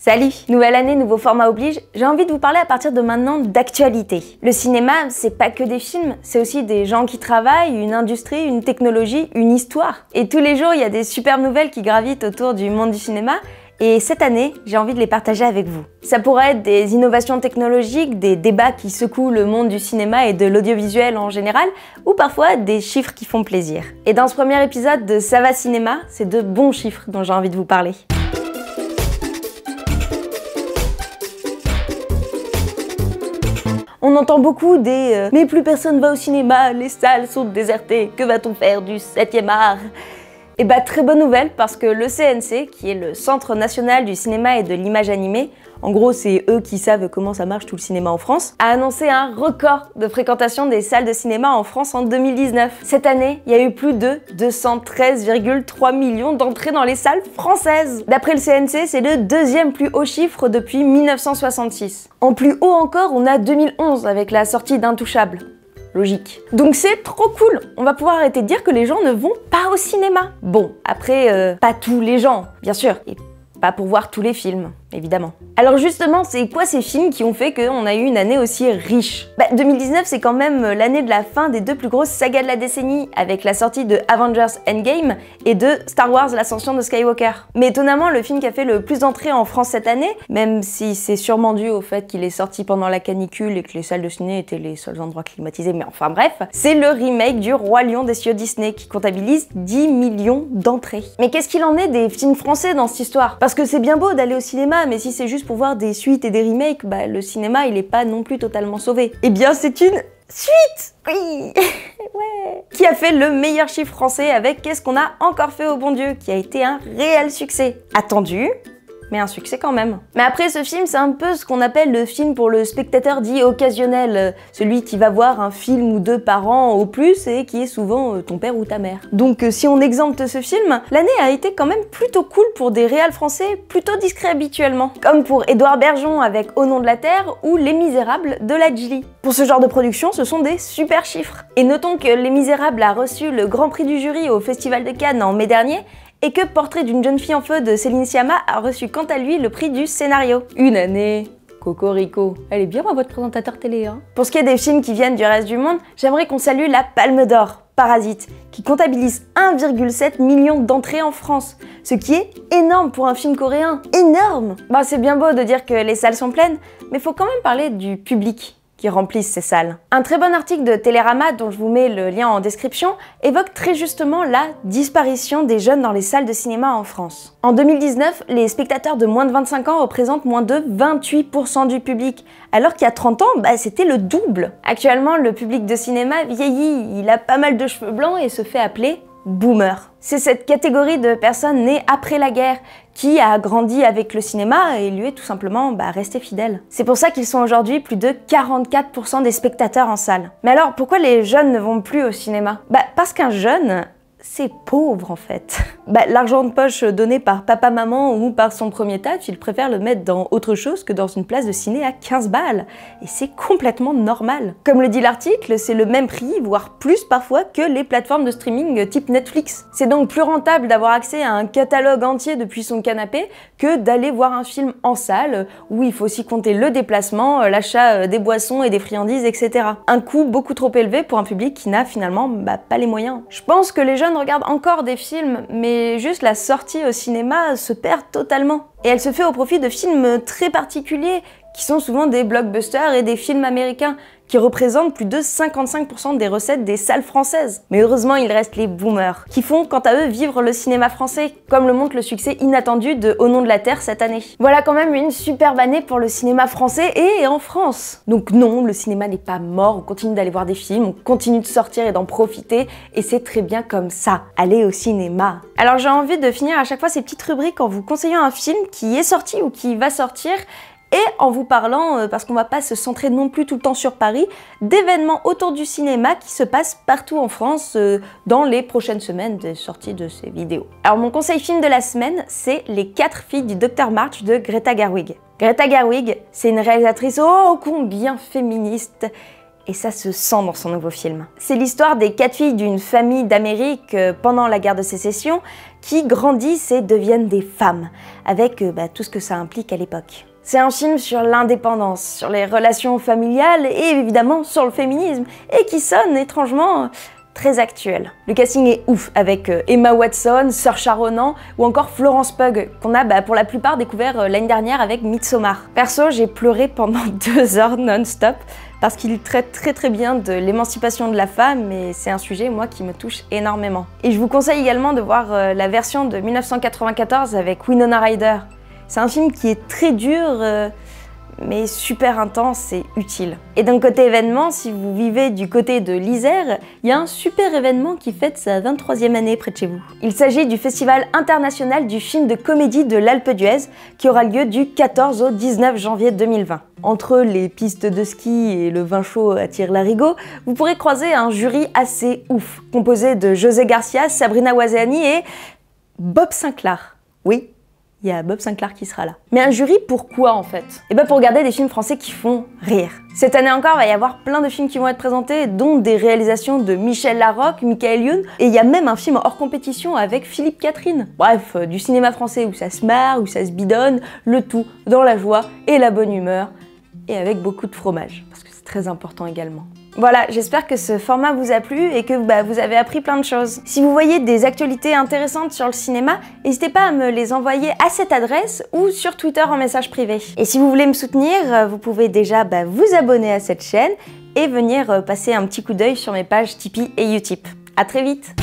Salut! Nouvelle année, nouveau format oblige, j'ai envie de vous parler à partir de maintenant d'actualité. Le cinéma, c'est pas que des films, c'est aussi des gens qui travaillent, une industrie, une technologie, une histoire. Et tous les jours, il y a des super nouvelles qui gravitent autour du monde du cinéma, et cette année, j'ai envie de les partager avec vous. Ça pourrait être des innovations technologiques, des débats qui secouent le monde du cinéma et de l'audiovisuel en général, ou parfois des chiffres qui font plaisir. Et dans ce premier épisode de Ça va cinéma, c'est de bons chiffres dont j'ai envie de vous parler. On entend beaucoup des mais plus personne va au cinéma, les salles sont désertées, que va-t-on faire du 7e art ?» Et bah très bonne nouvelle parce que le CNC, qui est le Centre National du Cinéma et de l'Image Animée, en gros c'est eux qui savent comment ça marche tout le cinéma en France, a annoncé un record de fréquentation des salles de cinéma en France en 2019. Cette année, il y a eu plus de 213,3 millions d'entrées dans les salles françaises. D'après le CNC, c'est le deuxième plus haut chiffre depuis 1966. En plus haut encore, on a 2011 avec la sortie d'Intouchables. Logique. Donc c'est trop cool, on va pouvoir arrêter de dire que les gens ne vont pas au cinéma. Bon, après, pas tous les gens, bien sûr, et pas pour voir tous les films, évidemment. Alors justement, c'est quoi ces films qui ont fait qu'on a eu une année aussi riche? 2019, c'est quand même l'année de la fin des deux plus grosses sagas de la décennie, avec la sortie de Avengers Endgame et de Star Wars l'Ascension de Skywalker. Mais étonnamment, le film qui a fait le plus d'entrées en France cette année, même si c'est sûrement dû au fait qu'il est sorti pendant la canicule et que les salles de ciné étaient les seuls endroits climatisés, mais enfin bref, c'est le remake du Roi Lion des studios Disney qui comptabilise 10 millions d'entrées. Mais qu'est-ce qu'il en est des films français dans cette histoire? Parce que c'est bien beau d'aller au cinéma, mais si c'est juste pour voir des suites et des remakes, le cinéma il est pas non plus totalement sauvé. Eh bien c'est une suite! Oui. Ouais. Qui a fait le meilleur chiffre français avec Qu'est-ce qu'on a encore fait au bon Dieu, qui a été un réel succès. Attendu, mais un succès quand même. Mais après, ce film, c'est un peu ce qu'on appelle le film pour le spectateur dit occasionnel, celui qui va voir un film ou deux par an au plus et qui est souvent ton père ou ta mère. Donc si on exempte ce film, l'année a été quand même plutôt cool pour des réals français plutôt discrets habituellement, comme pour Édouard Bergeon avec Au nom de la terre ou Les Misérables de Ladjli. Pour ce genre de production, ce sont des super chiffres. Et notons que Les Misérables a reçu le Grand Prix du jury au Festival de Cannes en mai dernier, et que Portrait d'une jeune fille en feu de Céline Sciamma a reçu quant à lui le prix du scénario. Une année. Cocorico. Elle est bien votre présentateur télé, hein. Pour ce qui est des films qui viennent du reste du monde, j'aimerais qu'on salue la Palme d'Or, Parasite, qui comptabilise 1,7 million d'entrées en France, ce qui est énorme pour un film coréen. Énorme! C'est bien beau de dire que les salles sont pleines, mais faut quand même parler du public qui remplissent ces salles. Un très bon article de Télérama, dont je vous mets le lien en description, évoque très justement la disparition des jeunes dans les salles de cinéma en France. En 2019, les spectateurs de moins de 25 ans représentent moins de 28% du public, alors qu'il y a 30 ans, c'était le double. Actuellement, le public de cinéma vieillit, il a pas mal de cheveux blancs et se fait appeler boomer. C'est cette catégorie de personnes nées après la guerre qui a grandi avec le cinéma et lui est tout simplement resté fidèle. C'est pour ça qu'ils sont aujourd'hui plus de 44% des spectateurs en salle. Mais alors, pourquoi les jeunes ne vont plus au cinéma? Parce qu'un jeune, c'est pauvre en fait. L'argent de poche donné par papa-maman ou par son premier taf, il préfère le mettre dans autre chose que dans une place de ciné à 15 balles. Et c'est complètement normal. Comme le dit l'article, c'est le même prix, voire plus parfois, que les plateformes de streaming type Netflix. C'est donc plus rentable d'avoir accès à un catalogue entier depuis son canapé que d'aller voir un film en salle, où il faut aussi compter le déplacement, l'achat des boissons et des friandises, etc. Un coût beaucoup trop élevé pour un public qui n'a finalement pas les moyens. Je pense que les jeunes regardent encore des films, mais juste la sortie au cinéma se perd totalement. Et elle se fait au profit de films très particuliers, qui sont souvent des blockbusters et des films américains, qui représentent plus de 55% des recettes des salles françaises. Mais heureusement, il reste les boomers, qui font quant à eux vivre le cinéma français, comme le montre le succès inattendu de Au nom de la terre cette année. Voilà quand même une superbe année pour le cinéma français et en France. Donc non, le cinéma n'est pas mort, on continue d'aller voir des films, on continue de sortir et d'en profiter, et c'est très bien comme ça. Allez au cinéma. Alors j'ai envie de finir à chaque fois ces petites rubriques en vous conseillant un film qui est sorti ou qui va sortir, et en vous parlant, parce qu'on va pas se centrer non plus tout le temps sur Paris, d'événements autour du cinéma qui se passent partout en France dans les prochaines semaines de sortie de ces vidéos. Alors mon conseil film de la semaine, c'est Les 4 filles du Dr March de Greta Gerwig. Greta Gerwig, c'est une réalisatrice ô combien féministe, et ça se sent dans son nouveau film. C'est l'histoire des 4 filles d'une famille d'Amérique pendant la guerre de sécession qui grandissent et deviennent des femmes, avec tout ce que ça implique à l'époque. C'est un film sur l'indépendance, sur les relations familiales et évidemment sur le féminisme, et qui sonne étrangement très actuel. Le casting est ouf, avec Emma Watson, Saoirse Ronan ou encore Florence Pugh, qu'on a pour la plupart découvert l'année dernière avec Midsommar. Perso, j'ai pleuré pendant 2 heures non-stop, parce qu'il traite très bien de l'émancipation de la femme, et c'est un sujet, moi, qui me touche énormément. Et je vous conseille également de voir la version de 1994 avec Winona Ryder. C'est un film qui est très dur, mais super intense et utile. Et d'un côté événement, si vous vivez du côté de l'Isère, il y a un super événement qui fête sa 23e année près de chez vous. Il s'agit du Festival international du film de comédie de l'Alpe d'Huez, qui aura lieu du 14 au 19 janvier 2020. Entre les pistes de ski et le vin chaud à tire-larigot, vous pourrez croiser un jury assez ouf, composé de José Garcia, Sabrina Wazeani et Bob Sinclair. Oui, il y a Bob Sinclair qui sera là. Mais un jury, pourquoi en fait? Eh ben pour regarder des films français qui font rire. Cette année encore, il va y avoir plein de films qui vont être présentés, dont des réalisations de Michel Larocque, Michael Youn, et il y a même un film hors compétition avec Philippe Catherine. Bref, du cinéma français où ça se marre, où ça se bidonne, le tout dans la joie et la bonne humeur, et avec beaucoup de fromage, parce que c'est très important également. Voilà, j'espère que ce format vous a plu et que vous avez appris plein de choses. Si vous voyez des actualités intéressantes sur le cinéma, n'hésitez pas à me les envoyer à cette adresse ou sur Twitter en message privé. Et si vous voulez me soutenir, vous pouvez déjà vous abonner à cette chaîne et venir passer un petit coup d'œil sur mes pages Tipeee et Utip. À très vite!